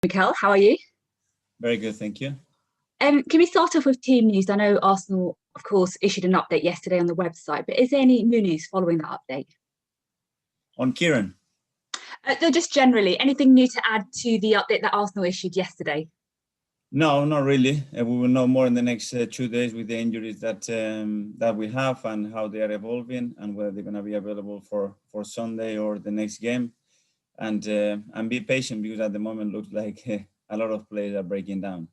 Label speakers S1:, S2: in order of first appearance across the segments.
S1: Mikel, how are you?
S2: Very good, thank you.
S1: Can we start off with team news? I know Arsenal, of course, issued an update yesterday on the website, but is there any new news following that update?
S2: On Kieran?
S1: No, just generally, anything new to add to the update that Arsenal issued yesterday?
S2: No, not really. We will know more in the next 2 days with the injuries that we have and how they are evolving and whether they're going to be available for Sunday or the next game. And be patient because at the moment looks like a lot of players are breaking down.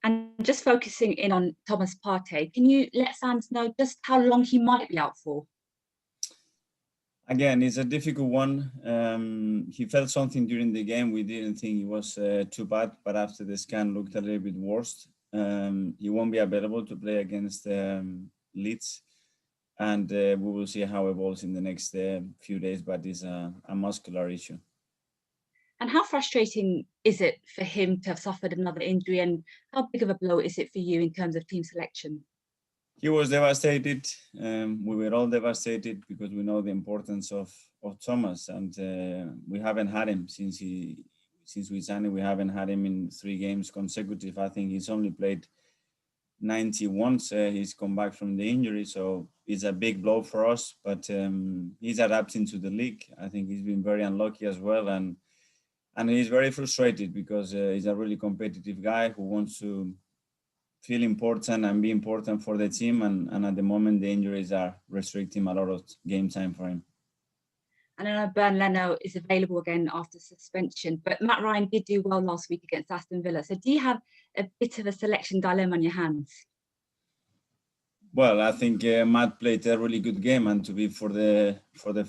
S1: And just focusing in on Thomas Partey, can you let fans know just how long he might be out for?
S2: Again, it's a difficult one. He felt something during the game. We didn't think it was too bad, but after the scan looked a little bit worse. He won't be available to play against Leeds. And we will see how it evolves in the next few days, but it's a muscular issue.
S1: And how frustrating is it for him to have suffered another injury, and how big of a blow is it for you in terms of team selection?
S2: He was devastated. We were all devastated because we know the importance of Thomas, and we haven't had him since we signed him. We haven't had him in 3 games consecutive. I think he's only played 90 once. He's come back from the injury, so it's a big blow for us. But he's adapting to the league. I think he's been very unlucky as well, and he's very frustrated because he's a really competitive guy who wants to feel important and be important for the team. And at the moment, the injuries are restricting a lot of game time for him.
S1: And I know Leno is available again after suspension, but Matt Ryan did do well last week against Aston Villa. So do you have a bit of a selection dilemma on your hands?
S2: Well, I think Matt played a really good game, and to be for the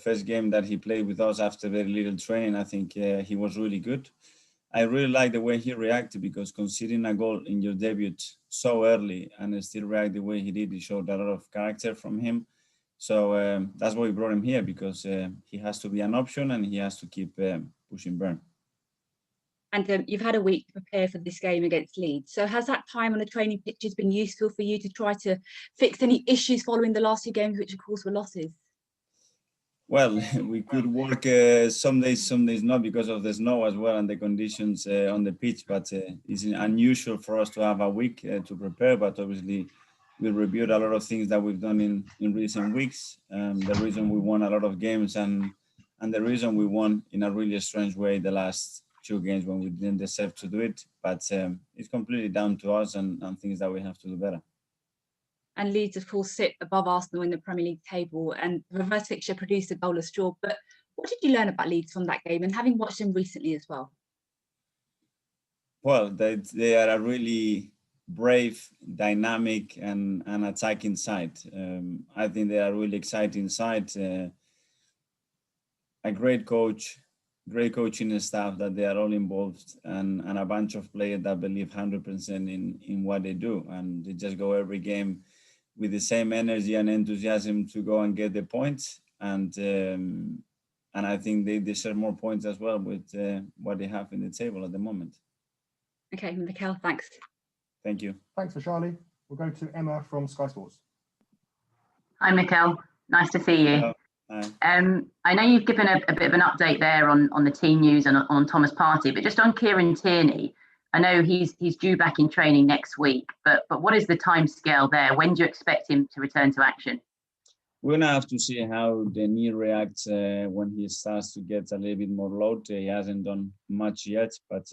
S2: first game that he played with us after very little training, I think he was really good. I really like the way he reacted because conceding a goal in your debut so early and still react the way he did, it showed a lot of character from him. So that's why we brought him here, because he has to be an option and he has to keep pushing Burn.
S1: And you've had a week to prepare for this game against Leeds. So has that time on the training pitches been useful for you to try to fix any issues following the last 2 games, which of course were losses?
S2: Well, we could work some days not, because of the snow as well and the conditions on the pitch. But it's unusual for us to have a week to prepare. But obviously, we reviewed a lot of things that we've done in recent weeks. The reason we won a lot of games and the reason we won in a really strange way the last 2 games when we didn't deserve to do it. But it's completely down to us and things that we have to do better.
S1: And Leeds, of course, sit above Arsenal in the Premier League table, and the reverse fixture produced a goalless draw. But what did you learn about Leeds from that game, and having watched them recently as well?
S2: Well, they are a really brave, dynamic, and attacking side. I think they are a really exciting side. A great coach, great coaching staff that they are all involved, and a bunch of players that believe 100% in what they do, and they just go every game with the same energy and enthusiasm to go and get the points. And I think they deserve more points as well with what they have in the table at the moment.
S1: Okay, Mikel, thanks.
S2: Thank you.
S3: Thanks for Charlie. We'll go to Emma from Sky Sports.
S4: Hi, Mikel. Nice to see you.
S2: Hello.
S4: I know you've given a bit of an update there on the team news and on Thomas Partey, but just on Kieran Tierney, I know he's due back in training next week, but what is the time scale there? When do you expect him to return to action?
S2: We're gonna have to see how the knee reacts when he starts to get a little bit more load. He hasn't done much yet, but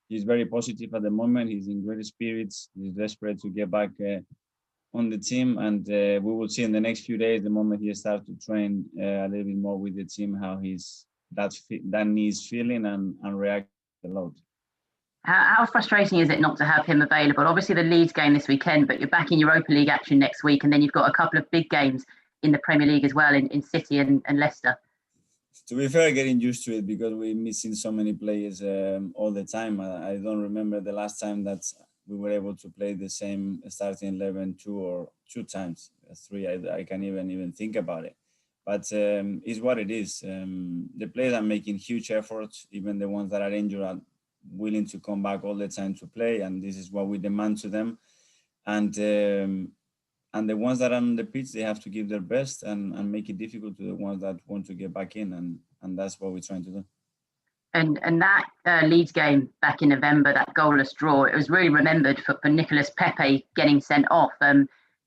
S2: he's very positive at the moment. He's in great spirits. He's desperate to get back on the team, and we will see in the next few days, the moment he starts to train a little bit more with the team, how that knee is feeling and react to the load.
S4: How frustrating is it not to have him available? Obviously, the Leeds game this weekend, but you're back in Europa League action next week, and then you've got a couple of big games in the Premier League as well, in City and Leicester.
S2: To be fair, getting used to it because we're missing so many players all the time. I don't remember the last time that we were able to play the same starting 11 two times. 3, I can't even think about it. But it's what it is. The players are making huge efforts. Even the ones that are injured are willing to come back all the time to play, and this is what we demand to them. And the ones that are on the pitch, they have to give their best and make it difficult to the ones that want to get back in, and that's what we're trying to do.
S4: And that Leeds game back in November, that goalless draw, it was really remembered for Nicolas Pepe getting sent off.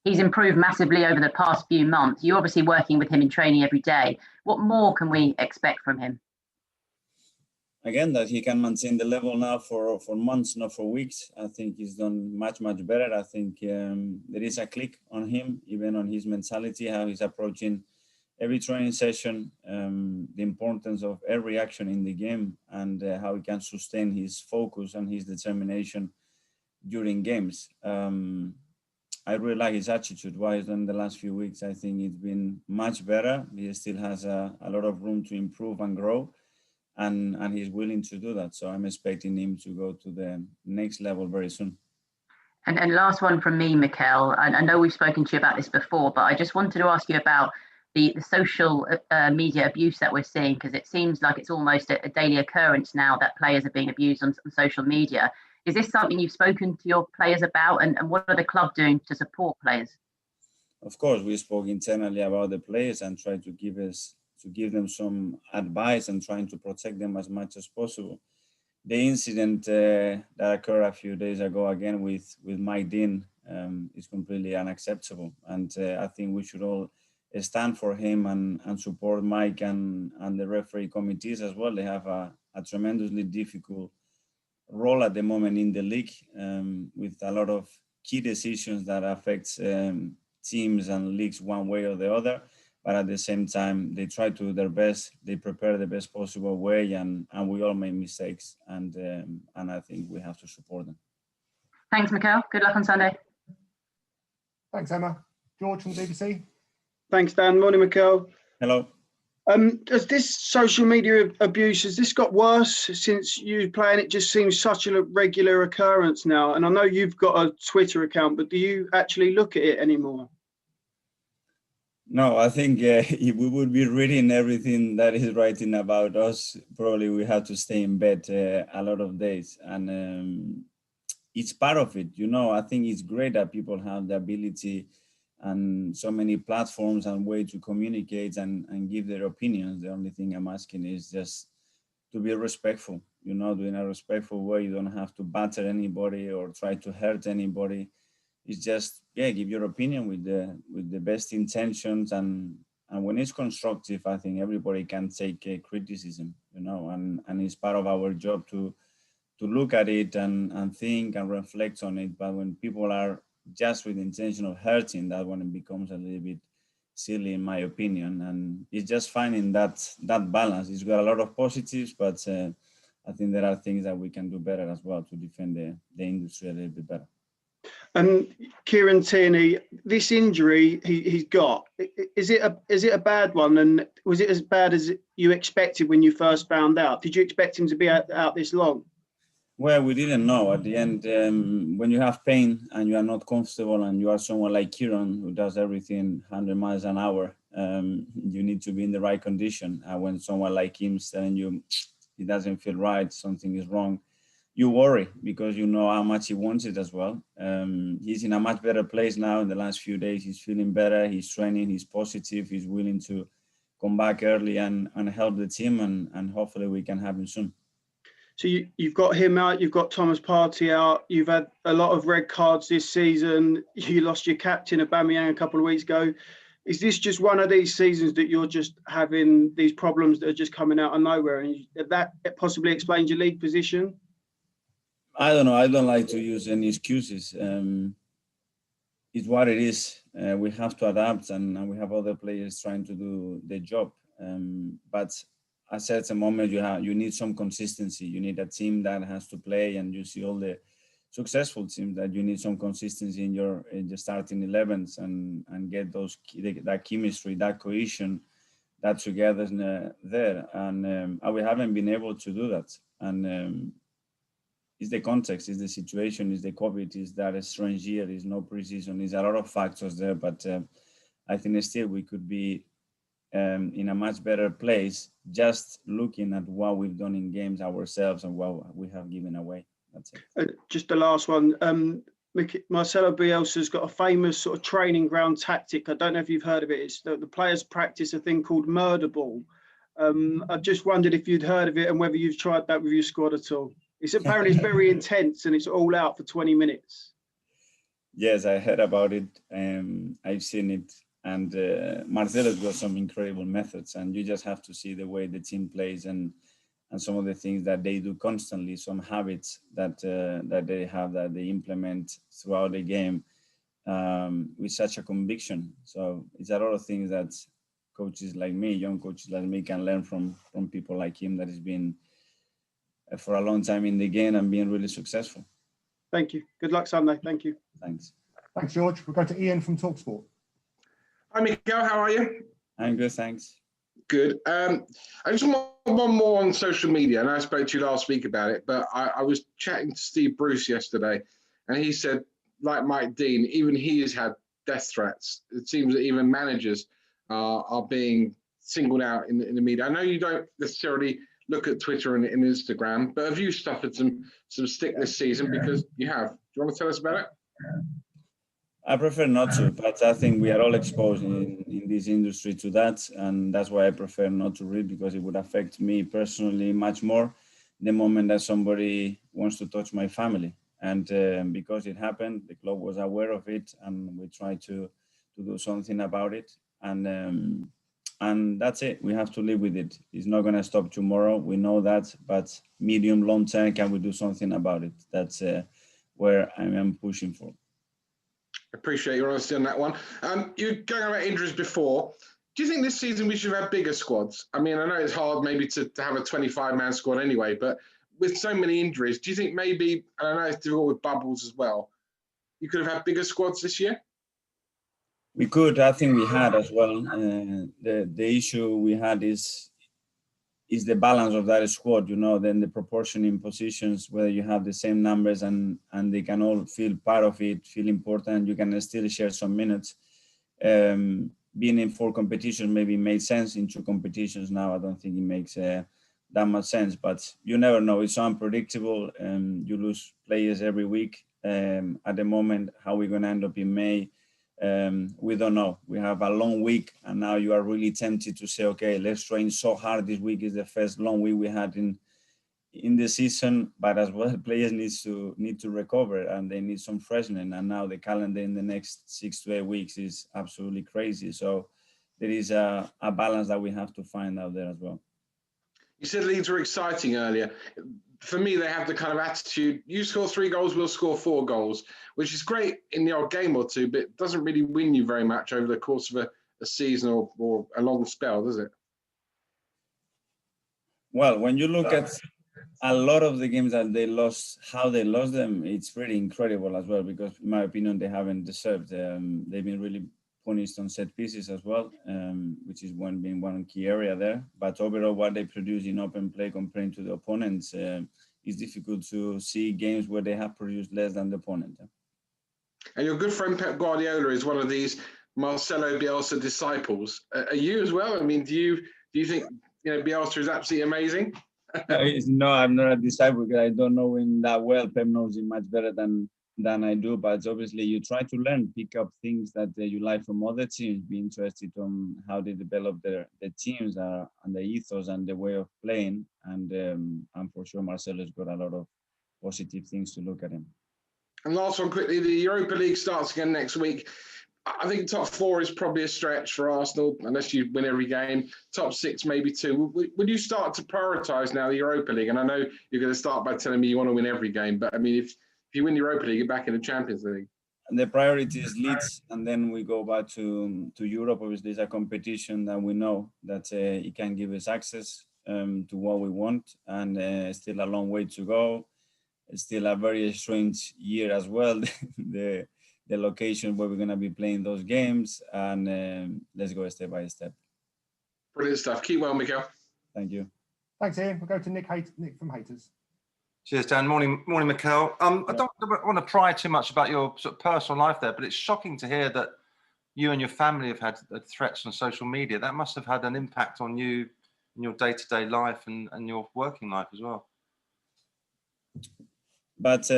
S4: He's improved massively over the past few months. You're obviously working with him in training every day. What more can we expect from him?
S2: Again, that he can maintain the level now for months, not for weeks. I think he's done much better. I think there is a click on him, even on his mentality, how he's approaching every training session, the importance of every action in the game, and how he can sustain his focus and his determination during games. I really like his attitude. What he's done in the last few weeks, I think it's been much better. He still has a lot of room to improve and grow, and he's willing to do that. So I'm expecting him to go to the next level very soon.
S4: And last one from me, Mikel. I know we've spoken to you about this before, but I just wanted to ask you about the social media abuse that we're seeing, because it seems like it's almost a daily occurrence now that players are being abused on social media. Is this something you've spoken to your players about, and what are the club doing to support players?
S2: Of course, we spoke internally about the players and tried to give them some advice and trying to protect them as much as possible. The incident that occurred a few days ago again with Mike Dean is completely unacceptable, and I think we should all stand for him and support Mike and the referee committees as well. They have a tremendously difficult role at the moment in the league, with a lot of key decisions that affects teams and leagues one way or the other. But at the same time, they try to do their best. They prepare the best possible way, and we all make mistakes. And I think we have to support them.
S4: Thanks, Mikel. Good luck on Sunday.
S3: Thanks, Emma. George from the BBC.
S5: Thanks, Dan. Morning, Mikel.
S2: Hello.
S5: Has this social media abuse, has this got worse since you playing? It just seems such a regular occurrence now. And I know you've got a Twitter account, but do you actually look at it anymore?
S2: No, I think if we would be reading everything that is writing about us, probably we have to stay in bed a lot of days. And it's part of it. You know, I think it's great that people have the ability and so many platforms and way to communicate and give their opinions. The only thing I'm asking is just to be respectful, you know, do in a respectful way. You don't have to batter anybody or try to hurt anybody. It's just, give your opinion with the best intentions, and when it's constructive, I think everybody can take criticism, you know, and it's part of our job to look at it and think and reflect on it. But when people are just with the intention of hurting, that one becomes a little bit silly, in my opinion. And it's just finding that balance. It's got a lot of positives, but I think there are things that we can do better as well to defend the industry a little bit better.
S5: And Kieran Tierney, this injury he's got, is it a bad one? And was it as bad as you expected when you first found out? Did you expect him to be out this long?
S2: Well, we didn't know. At the end, when you have pain and you are not comfortable and you are someone like Kieran who does everything 100 miles an hour, you need to be in the right condition. When someone like him is telling you he doesn't feel right, something is wrong, you worry because you know how much he wants it as well. He's in a much better place now in the last few days. He's feeling better, he's training, he's positive, he's willing to come back early and help the team, and hopefully we can have him soon.
S5: So you've got him out, you've got Thomas Partey out, you've had a lot of red cards this season, you lost your captain Aubameyang a couple of weeks ago. Is this just one of these seasons that you're just having these problems that are just coming out of nowhere, and that possibly explains your league position?
S2: I don't know. I don't like to use any excuses. It's what it is. We have to adapt, and we have other players trying to do their job. But at a certain moment, you need some consistency. You need a team that has to play, and you see all the successful teams that you need some consistency in your starting 11s and get that chemistry, that cohesion, that together there. And we haven't been able to do that. And it's the context, it's the situation, it's the COVID, it's that a strange year, it's no preseason, it's a lot of factors there. But I think still we could be in a much better place just looking at what we've done in games ourselves and what we have given away. That's it.
S5: Just the last one. Marcelo Bielsa's got a famous sort of training ground tactic. I don't know if you've heard of it. It's the players practice a thing called murder ball. I just wondered if you'd heard of it and whether you've tried that with your squad at all. It's apparently very intense and it's all out for 20 minutes.
S2: Yes, I heard about it. I've seen it. And Marcelo's got some incredible methods, and you just have to see the way the team plays and some of the things that they do constantly, some habits that they have that they implement throughout the game with such a conviction. So it's a lot of things that coaches like me, young coaches like me, can learn from people like him that has been for a long time in the game and being really successful.
S5: Thank you. Good luck Sunday. Thank you.
S2: Thanks.
S3: Thanks, George. We'll go to Ian from TalkSport.
S6: Hi, Mikel. How are you?
S2: I'm good, thanks.
S6: Good. I just want one more on social media, and I spoke to you last week about it, but I was chatting to Steve Bruce yesterday, and he said, like Mike Dean, even he has had death threats. It seems that even managers are being singled out in the media. I know you don't necessarily look at Twitter and Instagram, but have you suffered some stick this season? Because you have. Do you want to tell us about it?
S2: I prefer not to, but I think we are all exposed in this industry to that, and that's why I prefer not to read, because it would affect me personally much more the moment that somebody wants to touch my family. And because it happened, the club was aware of it, and we tried to do something about it. And that's it. We have to live with it. It's not going to stop tomorrow. We know that, but medium, long term, can we do something about it? That's where I am pushing for.
S6: Appreciate your honesty on that one. You were going about injuries before. Do you think this season we should have bigger squads? I mean, I know it's hard maybe to have a 25-man squad anyway, but with so many injuries, do you think maybe, and I know it's difficult with bubbles as well, you could have had bigger squads this year?
S2: We could. I think we had as well. The issue we had is the balance of that squad, then the proportion in positions, whether you have the same numbers and they can all feel part of it, feel important, you can still share some minutes. Being in 4 competitions maybe made sense. In 2 competitions now, I don't think it makes that much sense, but you never know. It's so unpredictable. You lose players every week. At the moment, how we're going to end up in May, we don't know. We have a long week, and now you are really tempted to say, okay, let's train so hard. This week is the first long week we had in the season, but as well, players need to recover, and they need some freshness. And now the calendar in the next 6 to 8 weeks is absolutely crazy. So there is a balance that we have to find out there as well.
S6: You said Leeds were exciting earlier. For me, they have the kind of attitude, you score 3 goals, we'll score 4 goals, which is great in the odd game or two, but it doesn't really win you very much over the course of a season or a long spell, does it?
S2: Well, when you look at a lot of the games that they lost, how they lost them, it's pretty incredible as well, because in my opinion, they haven't deserved. They've been really punished on set pieces as well, which is one key area there. But overall, what they produce in open play comparing to the opponents, it's difficult to see games where they have produced less than the opponent.
S6: And your good friend Pep Guardiola is one of these Marcelo Bielsa disciples. Are you as well? I mean, do you think Bielsa is absolutely amazing?
S2: No, I'm not a disciple because I don't know him that well. Pep knows him much better than I do, but obviously you try to learn, pick up things that you like from other teams, be interested on how they develop their teams and the ethos and the way of playing. And I'm for sure Marcelo's got a lot of positive things to look at him.
S6: And last one quickly, the Europa League starts again next week. I think top 4 is probably a stretch for Arsenal, unless you win every game. Top 6, maybe 2. Would you start to prioritise now the Europa League? And I know you're going to start by telling me you want to win every game, but I mean, if you win the Europa League, you're back in the Champions League.
S2: And the priority is Leeds, and then we go back to Europe. Obviously, it's a competition that we know that it can give us access to what we want, and still a long way to go. It's still a very strange year as well, the location where we're going to be playing those games, and let's go step by step.
S6: Brilliant stuff. Keep well, Mikel.
S2: Thank you.
S3: Thanks, Ian. We'll go to Nick from Haters.
S7: Cheers, Dan. Morning, Mikel. I don't want to pry too much about your sort of personal life there, but it's shocking to hear that you and your family have had threats on social media. That must have had an impact on you in your day-to-day life and your working life as well.
S2: But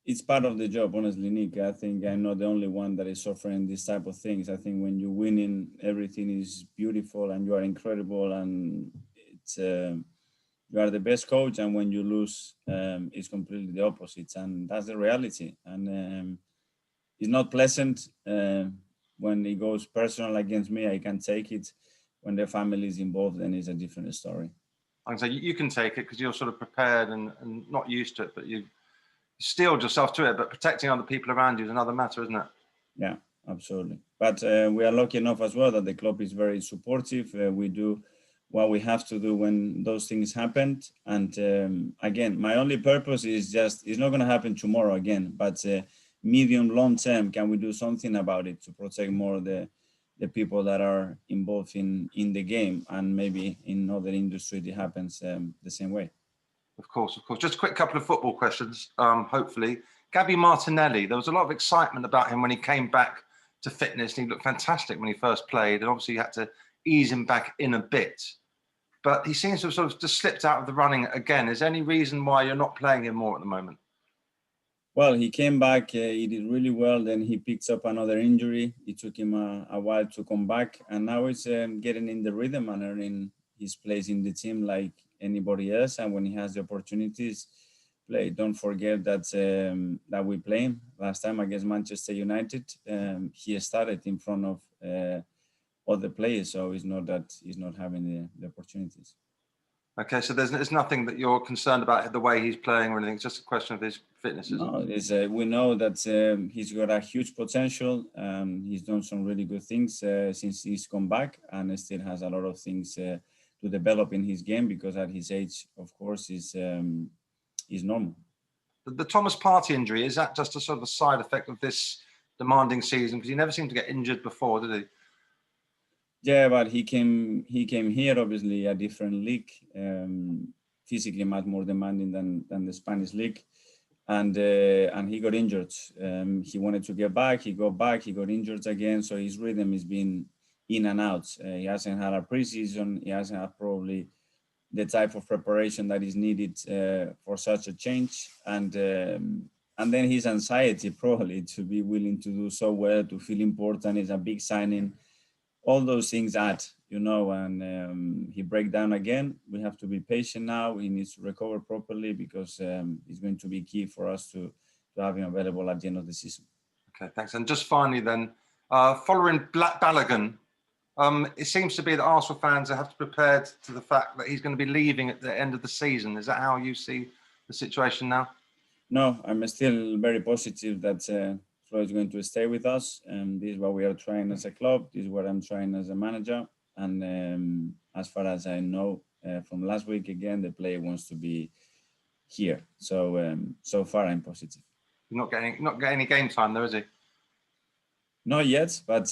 S2: it's part of the job, honestly, Nick. I think I'm not the only one that is suffering these type of things. I think when you're winning, everything is beautiful and you are incredible, and it's you are the best coach. And when you lose, it's completely the opposite, and that's the reality. And it's not pleasant when it goes personal against me. I can take it. When the family is involved, then it's a different story.
S7: I can say you can take it because you're sort of prepared and not used to it, but you steeled yourself to it. But protecting other people around you is another matter, isn't it?
S2: Yeah, absolutely. But we are lucky enough as well that the club is very supportive. We do what we have to do when those things happen. And again, my only purpose is just, it's not going to happen tomorrow again, but medium, long term, can we do something about it to protect more the people that are involved in the game, and maybe in other industries it happens the same way.
S7: Of course. Just a quick couple of football questions, hopefully. Gabby Martinelli, there was a lot of excitement about him when he came back to fitness, and he looked fantastic when he first played, and obviously you had to ease him back in a bit. But he seems to have sort of just slipped out of the running again. Is there any reason why you're not playing him more at the moment? Well,
S2: he came back, he did really well, then he picked up another injury. It took him a while to come back, and now he's getting in the rhythm and earning his place in the team like anybody else. And when he has the opportunities, play. Don't forget that that we played him last time against Manchester United. He started in front of other players, so it's not that he's not having the opportunities.
S7: Okay, so there's nothing that you're concerned about the way he's playing or anything. It's just a question of his fitness.
S2: No, we know that he's got a huge potential. He's done some really good things since he's come back, and still has a lot of things to develop in his game, because at his age, of course, is normal.
S7: The Thomas Partey injury, is that just a sort of a side effect of this demanding season? Because he never seemed to get injured before, did he?
S2: Yeah, but he came here, obviously a different league, physically much more demanding than the Spanish league, and he got injured. He wanted to get back, he got back, he got injured again. So his rhythm has been in and out. He hasn't had a preseason. He hasn't had probably the type of preparation that is needed for such a change, and then his anxiety probably to be willing to do so well, to feel important, is a big signing. All those things add, and he break down again. We have to be patient now. He needs to recover properly, because it's going to be key for us to have him available at the end of the season.
S7: Okay, thanks. And just finally then, following Balogun, it seems to be that Arsenal fans have to prepare to the fact that he's going to be leaving at the end of the season. Is that how you see the situation now?
S2: No, I'm still very positive that Flo is going to stay with us. This is what we are trying as a club. This is what I'm trying as a manager. And as far as I know from last week, again, the player wants to be here. So so far, I'm positive.
S7: You're not getting any game time though, is he?
S2: Not yet, but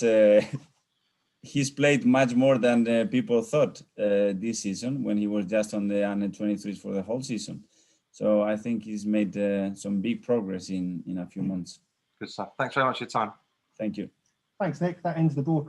S2: he's played much more than people thought this season, when he was just on the under-23s for the whole season. So I think he's made some big progress in a few months.
S7: Good stuff. Thanks very much for your time.
S2: Thank you.
S3: Thanks, Nick. That ends the broadcast.